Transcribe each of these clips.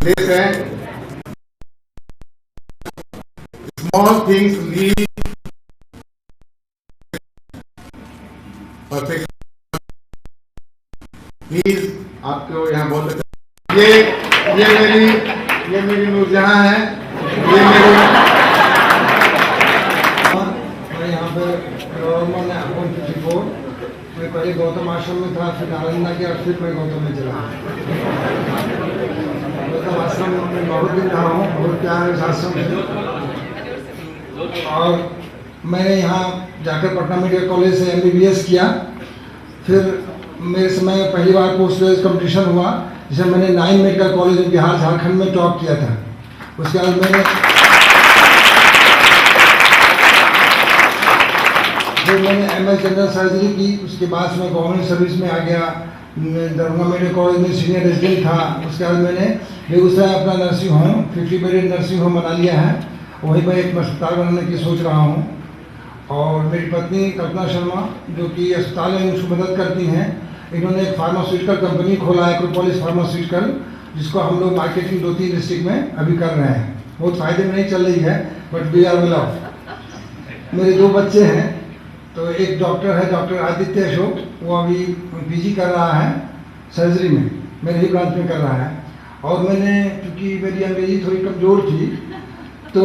They said, small things need perfection. Please आपको यहाँ बहुत अच्छा। ये मेरी नूरजहां है। ये मेरी मैं यहाँ पे मैं पहले गौतम आश्रम में था, फिर नालंदा गया, फिर मैं गौतम में चला। गौतम आश्रम में बहुत दिन रहा हूँ, बहुत प्यार है उस आश्रम से। और मैंने यहाँ जाकर पटना मेडिकल कॉलेज से MBBS किया। फिर मेरे समय पहली बार पोस्ट ग्रेजुएट कंपटीशन हुआ, जिसमें मैंने 9 मेडिकल कॉलेज में बिहार झारखंड में टॉप किया था। उसके बाद मैंने MS जनरल सर्जरी की। उसके बाद मैं गवर्नमेंट सर्विस में आ गया। दरभंगा मेडिकल कॉलेज में सीनियर रेजिडेंट था। उसके बाद मैंने बेगूसराय अपना nursing home 50 bedded nursing home बना लिया है। वहीं पर एक अस्पताल बनाने की सोच रहा हूँ। और मेरी पत्नी कल्पना शर्मा, जो कि अस्पताल में उसको मदद करती हैं, इन्होंने एक फार्मास्यूटिकल कंपनी खोला है, एक्रोपोलिस फार्मास्यूटिकल, जिसको हम लोग मार्केटिंग 2-3 डिस्ट्रिक्ट में अभी कर रहे हैं। बहुत फ़ायदे में नहीं चल रही है, but we are well off. मेरे 2 बच्चे हैं। तो एक डॉक्टर है, डॉक्टर आदित्य अशोक, वो अभी PG कर रहा है सर्जरी में, मेरे ही ब्रांच में कर रहा है। और मैंने, क्योंकि मेरी अंग्रेजी थोड़ी कमज़ोर थी, तो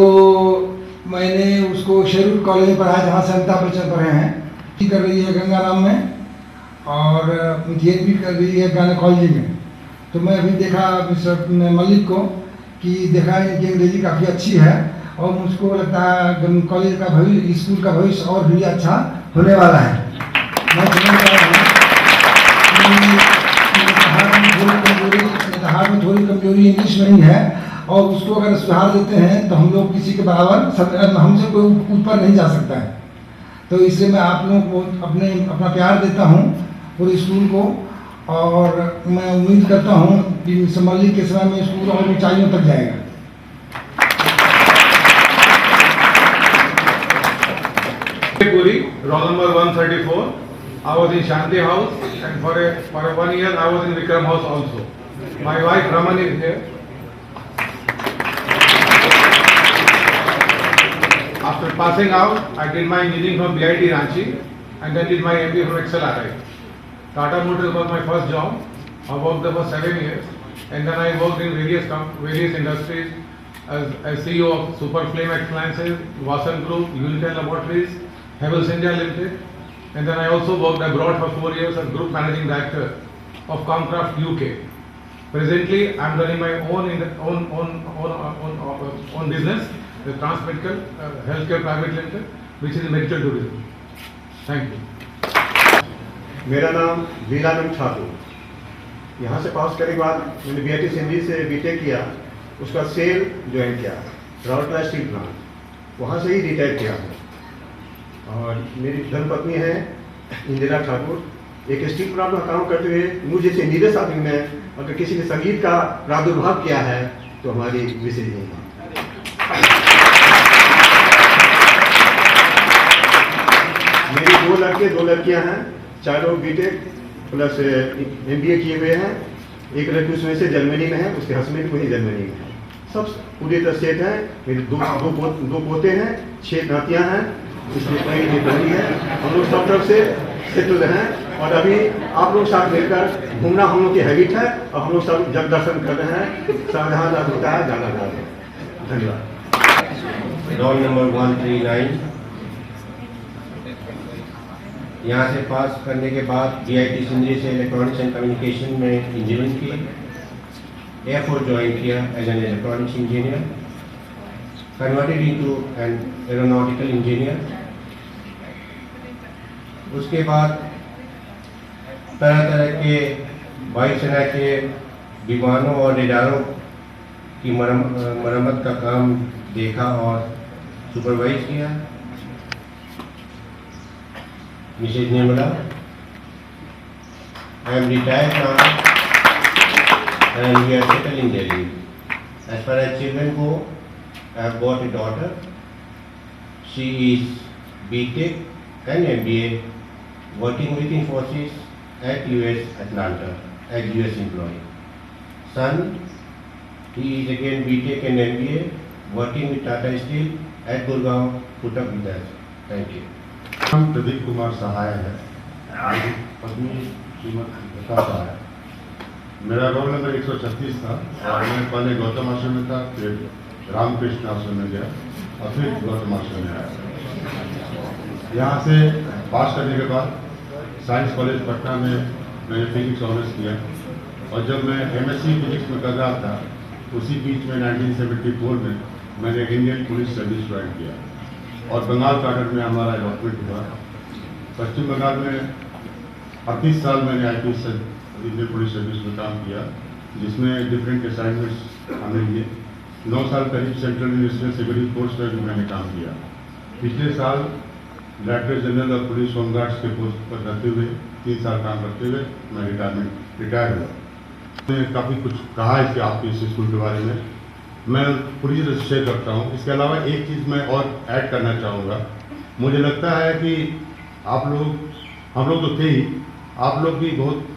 मैंने उसको शेरवुड कॉलेज में पढ़ाया, जहाँ से अमिताभ बच्चन पढ़े हैं। कर रही है गंगाराम में, और DNB कर रही है गायनेकोलॉजी में। तो मैं अभी देखा मिस्टर मलिक को कि देखा इनकी अंग्रेजी काफ़ी अच्छी है, और मुझको लगता है कॉलेज का भविष्य, स्कूल का भविष्य और भी अच्छा होने वाला है। मैं समझ रहा हूँ नितहार में थोड़ी कमजोरी इंग्लिश में ही है, और उसको अगर सुधार देते हैं तो हम लोग किसी के बराबर, हमसे कोई ऊपर नहीं जा सकता है। तो इसलिए मैं आप लोगों को अपना प्यार देता हूँ पूरे स्कूल को, और मैं उम्मीद करता हूँ कि मलिक के समय में स्कूल और ऊंचाइयों तक जाएगा। Puri, roll number 134. I was in Shanti House, and for 1 year I was in Vikram House also. My wife Raman is here. After passing out, I did my engineering from BIT Ranchi, and then did my MBA from XLRI. Tata Motors was my first job. I worked there for 7 years, and then I worked in various industries as CEO of Super Flame Appliances, Vasan Group, Unitel Laboratories, Havells India Limited, and then I also worked abroad for 4 years as Group Managing Director of Comcraft UK. Presently, I am running my own business, the Transmedical Healthcare Private Limited, which is medical tourism. Thank you. मेरा नाम लीलानंद ठाकुर। यहाँ से पास करने के बाद मैंने BIT Sindri से BTech किया। उसका सेल ज्वाइन किया राउरकेला स्टील प्लांट, वहाँ से ही रिटायर किया हूँ। और मेरी धर्मपत्नी है इंदिरा ठाकुर। एक स्टील प्लांट में काम करते हुए मुझे जैसे नीरज आदमी में अगर किसी ने संगीत का प्रादुर्भाव किया है तो हमारी विशेष नहीं है। मेरी 2 लड़के 2 लड़कियां हैं, चारों BTech प्लस MBA किए हुए हैं। एक लड़की उसमें से जर्मनी में है, उसके हस्बैंड वही जर्मनी में है। सब पूरी तरह सेट है। मेरे दो पोते हैं, 6 नातियां हैं, इसमें कोई नहीं बनी है। हम लोग सब तरफ से सेटल हैं, और अभी आप लोग साथ मिलकर घूमना हम लोग की हैबिट है, और हम लोग सब जग दर्शन कर रहे हैं। जहाँ जाना होता है जाना जा रहे हैं। धन्यवाद। Roll number 139। यहाँ से पास करने के बाद BIT सिंधी से इलेक्ट्रॉनिक्स एंड कम्युनिकेशन में इंजीनियरिंग की। एयरफोर्स ज्वाइन किया as an electronics engineer, converted into an aeronautical engineer. उसके बाद तरह तरह के वायुसेना के विमानों और रेडारों की मरम्मत का काम देखा और सुपरवाइज किया। Mrs. Nirmala, I am retired now and we are settled in Delhi. As far as children go, I have got a daughter. She is BTech and MBA, working with Infosys at US Atlanta as US employee. Son He is again BTech and MBA, working with Tata Steel at Gurgaon, Uttar Pradesh. Thank you. नाम प्रदीप कुमार सहाय है, मेरी पत्नी श्रीमती लता सहाय। मेरा roll number 136 था और मैं पहले गौतम आश्रम में था, फिर रामकृष्ण आश्रम में गया और फिर गौतम आश्रम में आया। यहाँ से पास करने के बाद साइंस कॉलेज पटना में मैंने फिजिक्स ऑनर्स किया और जब मैं MSc फिजिक्स में कर रहा था उसी बीच में 1974 में मैंने इंडियन पुलिस सर्विस ज्वाइन किया और बंगाल कार्टर में हमारा अलॉटमेंट हुआ। पश्चिम बंगाल में 38 साल मैंने IPS इंडियन पुलिस सर्विस में काम किया, जिसमें डिफरेंट असाइनमेंट्स हमें लिए। 9 साल करीब सेंट्रल यूनिवर्सिटी सिक्योरिटी फोर्स में भी मैंने काम किया। पिछले साल director general of police home guards के पोस्ट पर रहते हुए 3 साल काम करते हुए मैं रिटायर हुआ। मैंने काफ़ी कुछ कहा है आपके इस स्कूल के बारे में, मैं पूरी तरह से शेयर करता हूँ। इसके अलावा एक चीज़ मैं और ऐड करना चाहूँगा। मुझे लगता है कि आप लोग, हम लोग तो थे ही, आप लोग भी बहुत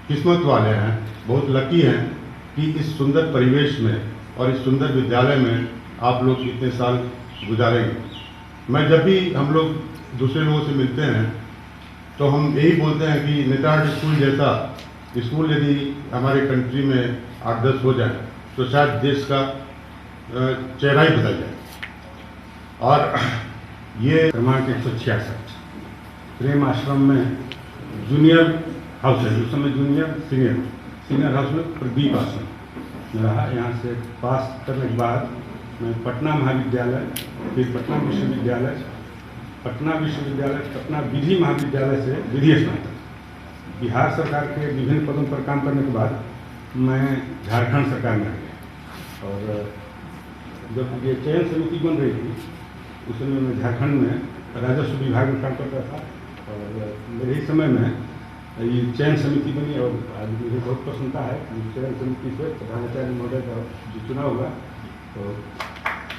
किस्मत वाले हैं, बहुत लकी हैं कि इस सुंदर परिवेश में और इस सुंदर विद्यालय में आप लोग इतने साल गुजारेंगे। मैं जब भी हम लोग दूसरे लोगों से मिलते हैं तो हम यही बोलते हैं कि नेताजी स्कूल जैसा स्कूल यदि हमारे कंट्री में 8-10 हो जाए तो शायद देश का चेहरा ही बदल जाए। और ये क्रमांक 166 प्रेम आश्रम में जूनियर हाउस है, उस समय जूनियर सीनियर हाउस में प्रदीप आश्रम रहा। यहाँ से पास करने के बाद मैं पटना महाविद्यालय, फिर पटना विश्वविद्यालय, पटना विधि महाविद्यालय से विधि स्नातक। बिहार सरकार के विभिन्न पदों पर काम करने के बाद मैं झारखंड सरकार में आ गया और जब ये चयन समिति बन रही थी उस समय मैं झारखंड में राजस्व विभाग में काम करता था और मेरे ही समय में ये चयन समिति बनी और आज मुझे बहुत प्रसन्नता है कि चयन समिति से प्रधानाचार्य महोदय का जो चुनाव हुआ तो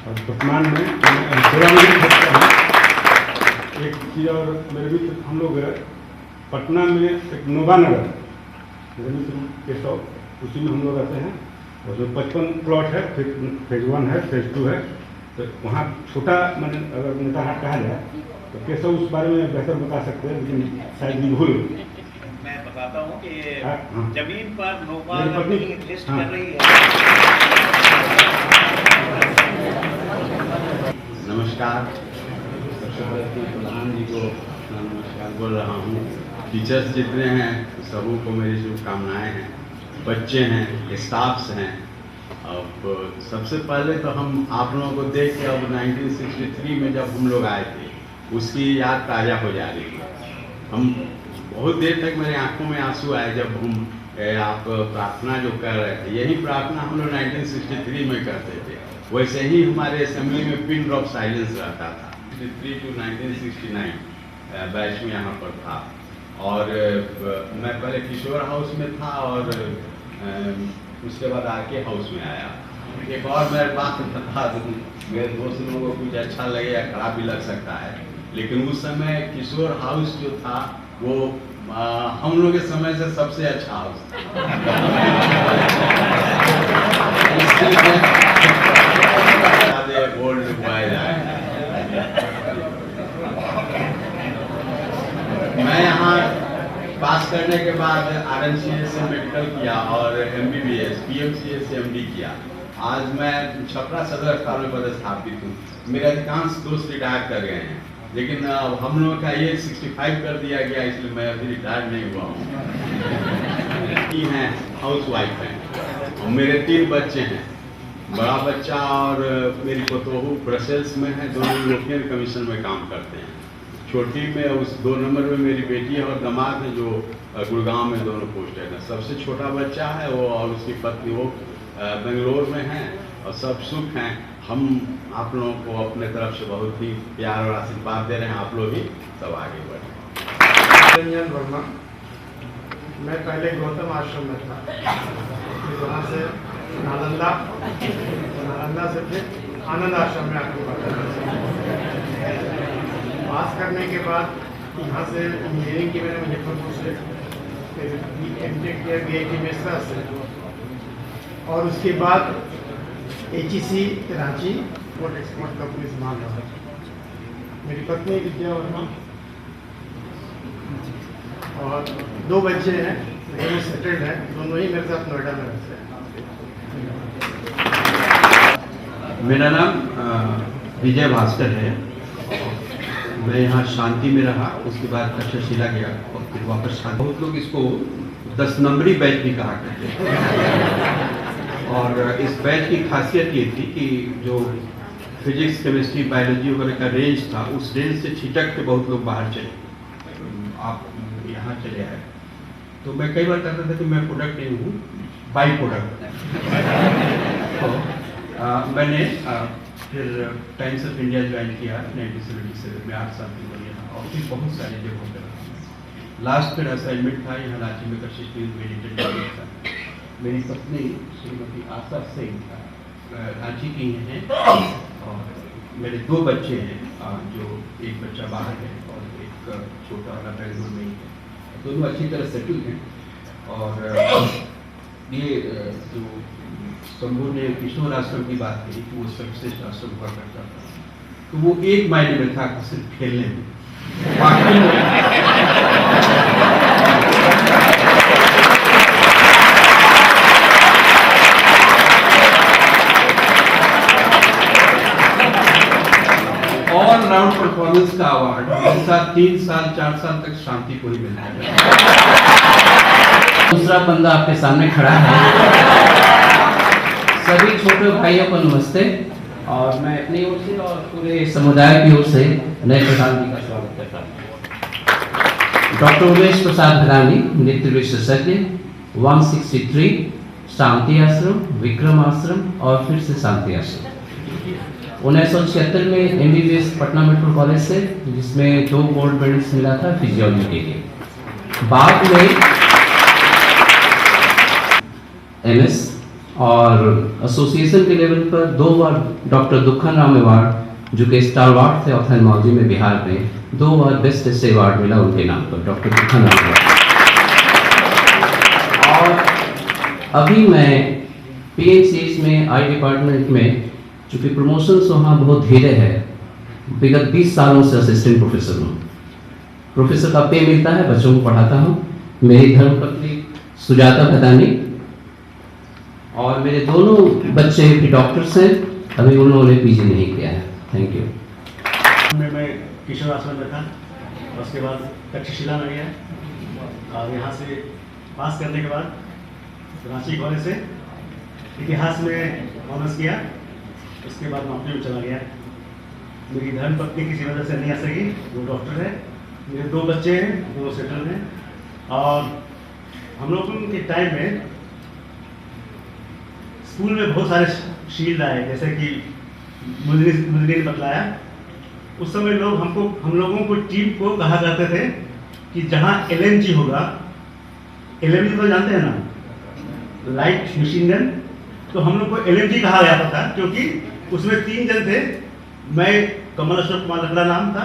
और वर्तमान में सेवानिवृत्त करता हूँ। एक चीज़ और मेरे मित्र हम लोग पटना में एक नोबा नगर मेरे मित्र केशव, उसी में हम लोग रहते हैं और जो 55 प्लॉट है, फिर फेज 1 है, फेज 2 है, तो वहाँ छोटा मैंने अगर नेता हाट कहा जाए तो केशव उस बारे में बेहतर बता सकते हैं, लेकिन शायद भी भूल। मैं बताता हूँ कि हाँ। जमीन पर नोबा मेरी पत्नी लिस्ट हाँ। कर रही है। नमस्कार, प्रधान जी को नमस्कार बोल रहा हूँ। टीचर्स जितने हैं सबों को मेरी शुभकामनाएं हैं, बच्चे हैं, स्टाफ्स हैं। अब सबसे पहले तो हम आप लोगों को देख के अब 1963 में जब हम लोग आए थे उसकी याद ताज़ा हो जा रही है। हम बहुत देर तक मेरे आंखों में आंसू आए जब हम आप प्रार्थना जो कर रहे थे। यही प्रार्थना हम लोग 1963 में करते थे, वैसे ही हमारे असेंबली में पिन ड्रॉप साइलेंस रहता था। 1963 to 1969 बैच में यहाँ पर था और मैं पहले किशोर हाउस में था और उसके बाद आके हाउस में आया। एक और मेरे बात बता दूँ, मेरे दोस्त लोगों को कुछ अच्छा लगे या खराब भी लग सकता है, लेकिन उस समय किशोर हाउस जो था वो हम लोग के समय से सबसे अच्छा हाउस था। ओल्ड बॉय मैं यहाँ पास करने के बाद RMCA से मेडिकल किया और MBBS PMCA से MD किया। आज मैं छपरा सदर अस्पताल में पदस्थापित हूँ। मेरे अधिकांश दोस्त रिटायर कर गए हैं, लेकिन हम लोगों का एज 65 कर दिया गया, इसलिए मैं अभी रिटायर नहीं हुआ हूँ। की हैं हाउस वाइफ हैं और मेरे 3 बच्चे हैं। बड़ा बच्चा और मेरी पोतोहू ब्रसेल्स में है, दोनों यूरोपियन कमीशन में काम करते हैं। छोटी में उस 2 नंबर में मेरी बेटी है और दामाद है जो गुड़गांव में दोनों पोस्टेड है। सबसे छोटा बच्चा है वो और उसकी पत्नी वो बेंगलोर में हैं और सब सुख हैं। हम आप लोगों को अपने तरफ से बहुत ही प्यार और आशीर्वाद दे रहे हैं, आप लोग ही सब आगे बढ़ें। रंजन वर्मा, मैं पहले गौतम आश्रम में था, फिर वहाँ से नालंदा से फिर आनंद आश्रम में आके पास करने के बाद यहाँ से इंजीनियरिंग की मैंने मुजफ्फरपुर से, फिर MTech किया BIT मेसरा से और उसके बाद HEC Ranchi port export company से माल रहा है। मेरी पत्नी विद्या वर्मा और 2 बच्चे हैं, दोनों सेटल्ड हैं, दोनों ही मेरे साथ नोएडा में रहते हैं। मेरा नाम विजय भास्कर है। मैं यहाँ शांति में रहा, उसके बाद तक्षशिला गया और फिर वापस शांति। बहुत लोग इसको 10 नंबरी बैच भी कहा करते हैं। और इस बैच की खासियत ये थी कि जो फिजिक्स, केमिस्ट्री, बायोलॉजी वगैरह का रेंज था, उस रेंज से छिटक के बहुत लोग बाहर चले। आप यहाँ चले आए, तो मैं कई बार कहता था कि मैं प्रोडक्ट नहीं हूँ, बाई प्रोडक्ट। तो मैंने फिर टाइम्स ऑफ इंडिया ज्वाइन किया 1977 में, 8 साल की उम्र यहाँ, और फिर बहुत सारी जगहों पर रहा। लास्ट मेरा असाइनमेंट था यहाँ रांची में कशिश में इंटरव्यू था। मेरी पत्नी श्रीमती आशा सिंह रांची की हैं, और मेरे 2 बच्चे हैं, जो एक बच्चा बाहर है और एक छोटा वाला बेंगलुरु में ही है। दोनों अच्छी तरह सेटल हैं। और ये जो शंभू ने किशोर आश्रम की बात कही कि वो सर्वश्रेष्ठ आश्रम हुआ करता था, तो वो एक मायने में था कि सिर्फ खेलने में, बाकी ऑल राउंड परफॉर्मेंस का अवार्ड हमेशा 3 साल 4 साल तक शांति को ही मिलता है। दूसरा बंदा आपके सामने खड़ा है। सभी छोटे भाइयों को नमस्ते, और मैं अपनी ओर से और पूरे समुदाय की ओर से नए प्रधान जी का स्वागत करता हूँ। डॉक्टर उमेश प्रसाद भदानी, नृत्य विशेषज्ञ, 163 शांति आश्रम, विक्रम आश्रम और फिर से शांति आश्रम। 1976 में MBBS पटना मेडिकल कॉलेज से, जिसमें 2 गोल्ड मेडल्स मिला था फिजियोलॉजी के लिए। बाद में MS और एसोसिएशन के लेवल पर 2 बार डॉक्टर दुखन राम अवार्ड, जो कि स्टारवार्ड थे ऑप्थेल्मोलॉजी में बिहार में, 2 बार बेस्ट एसे अवार्ड मिला उनके नाम पर, डॉक्टर दुखन राम अवार्ड। और अभी मैं PNCH में आई डिपार्टमेंट में, चूँकि प्रमोशंस वहाँ बहुत धीरे है, विगत 20 सालों से असिस्टेंट प्रोफेसर हूँ। प्रोफेसर का पे मिलता है, बच्चों को पढ़ाता हूँ। मेरी धर्मपत्नी सुजाता भदानी और मेरे दोनों बच्चे भी डॉक्टर्स हैं, अभी उन्होंने PG नहीं किया है। Thank you. मैं किशोर आश्रम में था, उसके बाद तक्षशिला में गया और यहाँ से पास करने के बाद रांची कॉलेज से इतिहास में ऑनर्स किया। उसके बाद नौकरी में चला गया। मेरी धर्मपत्नी किसी वजह से नहीं आ सकी, वो डॉक्टर है। मेरे 2 बच्चे हैं, दोनों सेटल हैं। और हम लोगों के टाइम में स्कूल में बहुत सारे शील्ड आए, जैसे कि मुझे ने बतलाया, उस समय हम लोगों को टीम को कहा करते थे कि जहाँ LMG होगा, LMG तो जानते हैं ना, लाइट मशीन गन, तो हम लोग को LMG कहा जाता था, क्योंकि उसमें 3 जन थे। मैं, कमल अशोक कुमार लकड़ा नाम था,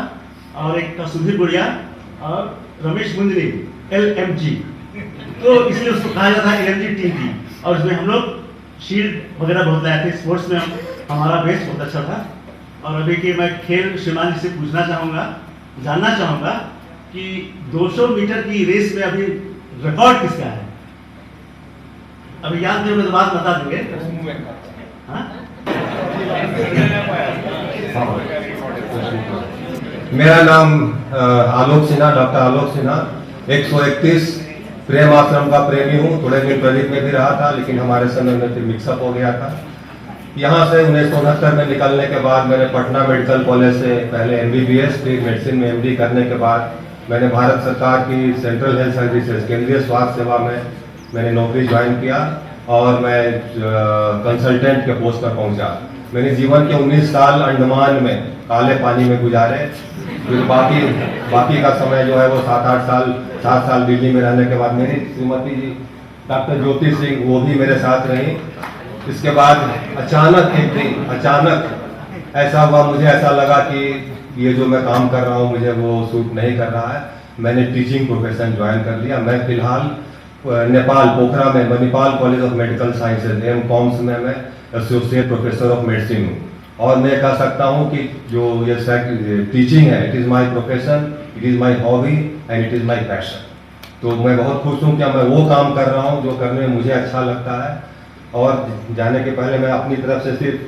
और एक था सुधीर गुड़िया और रमेश मुंदरी, LMG। तो इसलिए उसको कहा जाता है LMG टीम थी। और उसमें हम लोग शील्ड वगैरह बहुत लाए थे। स्पोर्ट्स में हमारा बेस बहुत अच्छा था। और अभी कि मैं खेल श्रीमान जी से पूछना चाहूँगा, जानना चाहूँगा कि 200 मीटर की रेस में अभी रिकॉर्ड किसका है? अभी याद नहीं होगा तो बात बता देंगे। हाँ? मेरा नाम आलोक सिन्हा, डॉक्टर आलोक सिन्हा, 131 प्रेम आश्रम का प्रेमी हूँ। थोड़े दिन प्रदीप में भी रहा था, लेकिन हमारे समय में फिर मिक्सअप हो गया था। यहाँ से 1969 में निकलने के बाद मैंने पटना मेडिकल कॉलेज से पहले MBBS, फिर मेडिसिन में MD करने के बाद मैंने भारत सरकार की सेंट्रल हेल्थ सर्विसेज, केंद्रीय स्वास्थ्य सेवा में मैंने नौकरी ज्वाइन किया और मैं कंसल्टेंट के पोस्ट पर पहुँचा। मैंने जीवन के 19 साल अंडमान में काले पानी में गुजारे। फिर बाकी का समय जो है वो 7 साल दिल्ली में रहने के बाद मेरी श्रीमती जी डॉक्टर ज्योति सिंह, वो भी मेरे साथ रही। इसके बाद अचानक एक दिन ऐसा हुआ, मुझे ऐसा लगा कि ये जो मैं काम कर रहा हूँ मुझे वो सूट नहीं कर रहा है। मैंने टीचिंग प्रोफेशन ज्वाइन कर लिया। मैं फिलहाल नेपाल पोखरा में Manipal college of medical sciences MCOMS में मैं एसोसिएट प्रोफेसर ऑफ मेडिसिन हूँ। और मैं कह सकता हूँ कि जो ये टीचिंग है, it is my profession, it is my hobby and it is my passion. तो मैं बहुत खुश हूँ कि मैं वो काम कर रहा हूँ जो करने में मुझे अच्छा लगता है। और जाने के पहले मैं अपनी तरफ से सिर्फ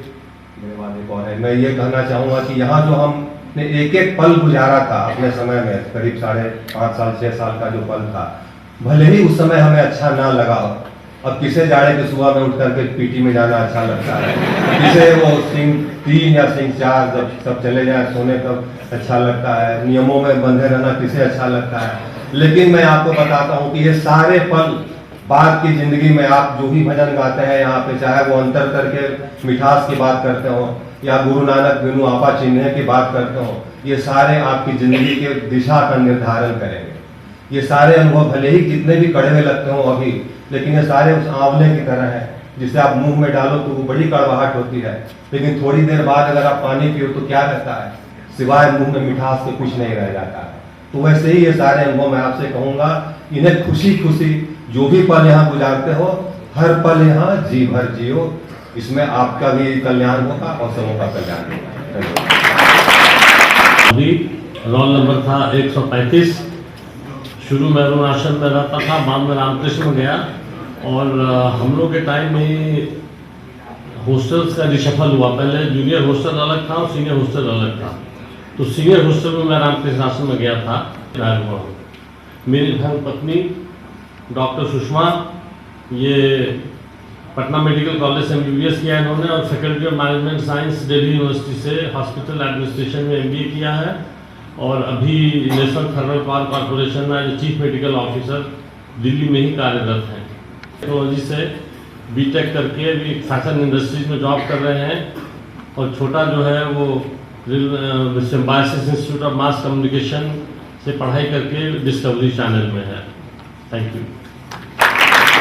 मेरे बाद एक और है, मैं ये कहना चाहूँगा कि यहाँ जो हमने एक एक पल गुजारा था अपने समय में, करीब 5.5 साल 6 साल का जो पल था, भले ही उस समय हमें अच्छा ना लगा हो। अब किसे जाड़े के सुबह में उठ करके पीटी में जाना अच्छा लगता है, किसे वो सिंह 3 या सिंह 4 जब सब चले जाए सोने तब अच्छा लगता है, नियमों में बंधे रहना किसे अच्छा लगता है। लेकिन मैं आपको बताता हूँ कि ये सारे पल बाद की जिंदगी में आप जो भी भजन गाते हैं यहाँ पे, चाहे वो अंतर करके मिठास की बात करते हो या गुरु नानक बिनु आपा चिन्ह की बात करते हो, ये सारे आपकी जिंदगी के दिशा का निर्धारण करेंगे। ये सारे अनुभव भले ही कितने भी कड़वे लगते हो अभी, लेकिन ये सारे उस आंवले की तरह है जिसे आप मुंह में डालो तो वो बड़ी कड़वाहट होती है, लेकिन थोड़ी देर बाद अगर आप पानी पियो तो क्या रहता है, सिवाय मुंह में मिठास के कुछ नहीं रह जाता है। तो वैसे ही ये सारे अनुभव मैं आपसे कहूँगा, इन्हें खुशी खुशी जो भी पल यहाँ गुजारते हो, हर पल यहाँ जी भर जियो, इसमें आपका भी कल्याण होगा और सबों का कल्याण होगा। अभी रोल नंबर था 135। शुरू में अरुण आश्रम में रहता था, बाद में रामकृष्ण में गया। और हम लोग के टाइम में हॉस्टल्स का रिशफल हुआ। पहले जूनियर हॉस्टल अलग था और सीनियर हॉस्टल अलग था। तो सीनियर हॉस्टल में मैं रामकृष्ण आश्रम में गया था। मेरी धर्म पत्नी डॉक्टर सुषमा, ये पटना मेडिकल कॉलेज से MBBS किया इन्होंने और faculty of management science Delhi university से हॉस्पिटल एडमिनिस्ट्रेशन में MBA किया है। और अभी नेशनल थर्मल पावर कॉर्पोरेशन में as chief medical officer Delhi में ही कार्यरत हैं। टेक्नोलॉजी से BTech करके अभी फैशन इंडस्ट्रीज में जॉब कर रहे हैं। और छोटा जो है वो symbiosis institute of mass communication से पढ़ाई करके डिस्कवरी चैनल में है। Thank you.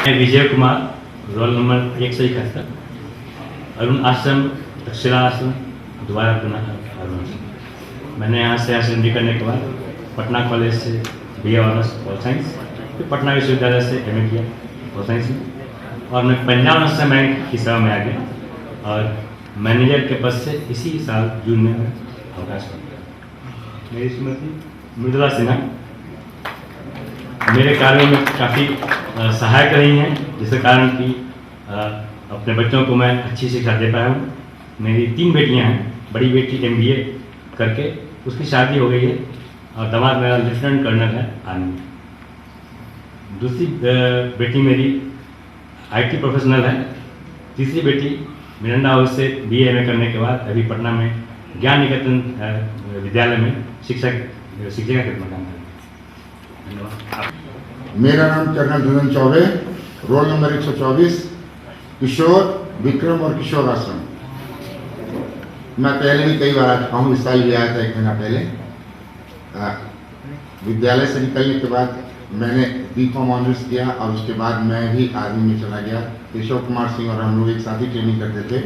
मैं विजय कुमार, रोल नंबर 171, अरुण आश्रम, तक्षशिला आश्रम, दोबारा पुनः अरुण आश्रम। मैंने यहाँ से आश्रम करने के बाद पटना कॉलेज से BA ऑनर्स पॉल साइंस, फिर पटना विश्वविद्यालय से MA किया पॉल साइंस में। और मैं पंजाब नेशनल बैंक की सेवा में आ गया और मैनेजर के पद से इसी साल जून में अवकाश पाया। मेरी श्रीमती मृदुला सिन्हा मेरे कार्यों में काफ़ी सहायक रही हैं, जिसके कारण कि अपने बच्चों को मैं अच्छी शिक्षा दे पाया हूँ। मेरी 3 बेटियाँ हैं। बड़ी बेटी MBA करके उसकी शादी हो गई है और दामाद मेरा लेफ्टिनेंट कर्नल है आर्मी। दूसरी बेटी मेरी IT प्रोफेशनल है। तीसरी बेटी मिरंडा हाउस से BA MA करने के बाद अभी पटना में ज्ञान निकेतन विद्यालय में शिक्षिका के रूप में काम करती है। धन्यवाद। मेरा नाम कर्नल धनन चौबे, रोल नंबर 124, किशोर विक्रम और किशोर आश्रम। मैं पहले भी कई बार आ चुका हूँ, इस साल भी आया था 1 महीना पहले। विद्यालय से निकलने के बाद मैंने B.Com ऑनर्स किया और उसके बाद मैं भी आर्मी में चला गया। केशव कुमार सिंह और हम लोग एक साथ ही ट्रेनिंग करते थे।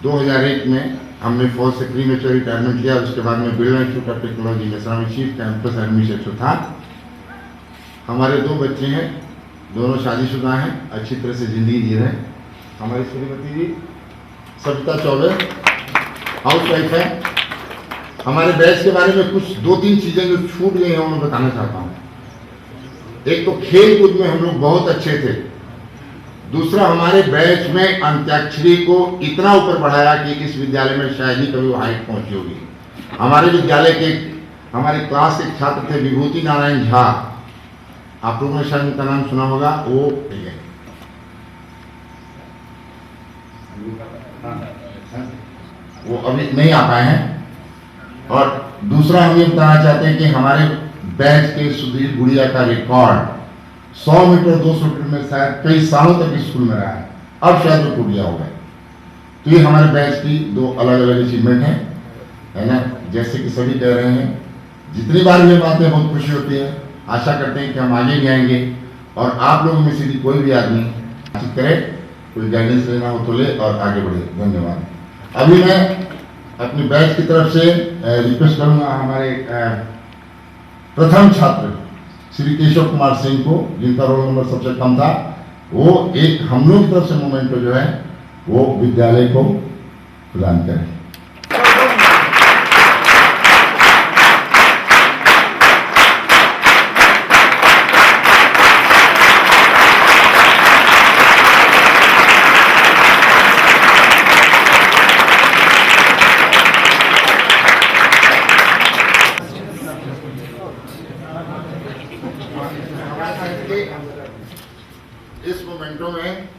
2001 में हमने फौज से प्रीमेच्योर रिटायरमेंट लिया। उसके बाद मैं बिरला इंस्टीट्यूट ऑफ टेक्नोलॉजी में चीफ कैंपस एडमिनिस्ट्रेटर था। हमारे 2 बच्चे हैं, दोनों शादीशुदा हैं, अच्छी तरह से ज़िंदगी जी रहे हैं। हमारी श्रीमती जी सविता चौबे हाउस वाइफ है। हमारे बैच के बारे में कुछ 2-3 चीज़ें जो छूट गई हैं उन्हें बताना चाहता हूँ। एक तो खेल कूद में हम लोग बहुत अच्छे थे। दूसरा, हमारे बैच में अंत्याक्षरी को इतना ऊपर बढ़ाया कि इस विद्यालय में शायद ही कभी वो हाइट पहुंची होगी। हमारे विद्यालय के हमारे क्लास के छात्र थे विभूति नारायण झा, आप लोगों ने शायद उनका नाम सुना होगा। वो अभी नहीं आ पाए हैं। और दूसरा हम ये बताना चाहते हैं कि हमारे बैच के सुधीर गुड़िया का रिकॉर्ड 100 मीटर 200 मीटर में शायद कई सालों तक स्कूल में रहा है, अब शायद वो टूट गया होगा। तो ये हमारे बैच की 2 अलग अलग अचीवमेंट है ना। जैसे कि सभी कह रहे हैं, जितनी बार ये बातें बहुत खुशी होती है। आशा करते हैं कि हम आगे भी आएंगे और आप लोगों में से कोई भी आदमी बातचीत करे, कोई गाइडेंस लेना हो तो ले और आगे बढ़े। धन्यवाद। अभी मैं अपनी बैच की तरफ से रिक्वेस्ट करूंगा हमारे प्रथम छात्र श्री केशव कुमार सिंह को, जिनका रोल नंबर सबसे कम था, वो एक हम लोग की तरफ से मोमेंटो जो है वो विद्यालय को प्रदान करें। इस मोमेंटो में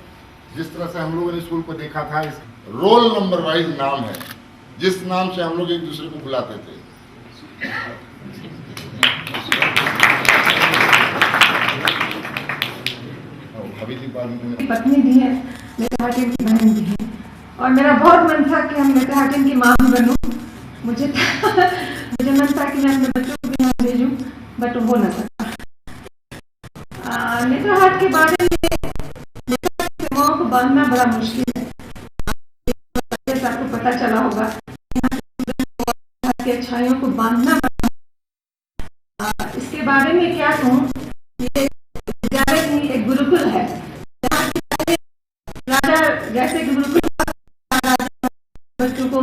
जिस तरह से हम लोगों ने स्कूल को देखा था, इस रोल नंबर वाइज नाम है, जिस नाम से हम लोग एक दूसरे को बुलाते थे। पत्नी भी है, मेरे हाकिम की बहन भी है, और मेरा बहुत मन था कि हम मेरे हाकिम की मां बनूं। मुझे मन था कि मैं अपने बच्चों को भी यहाँ भेजूं, बट वो न सका। नेत्र हाट के बारे में सेवाओं को बांधना बड़ा मुश्किल है। जैसे आपको पता चला होगा, के अच्छाइयों को बांधना, इसके बारे में क्या कहूँ, ये विद्यालय नहीं एक गुरुकुल है, जहाँ राजा जैसे गुरुकुल बच्चों को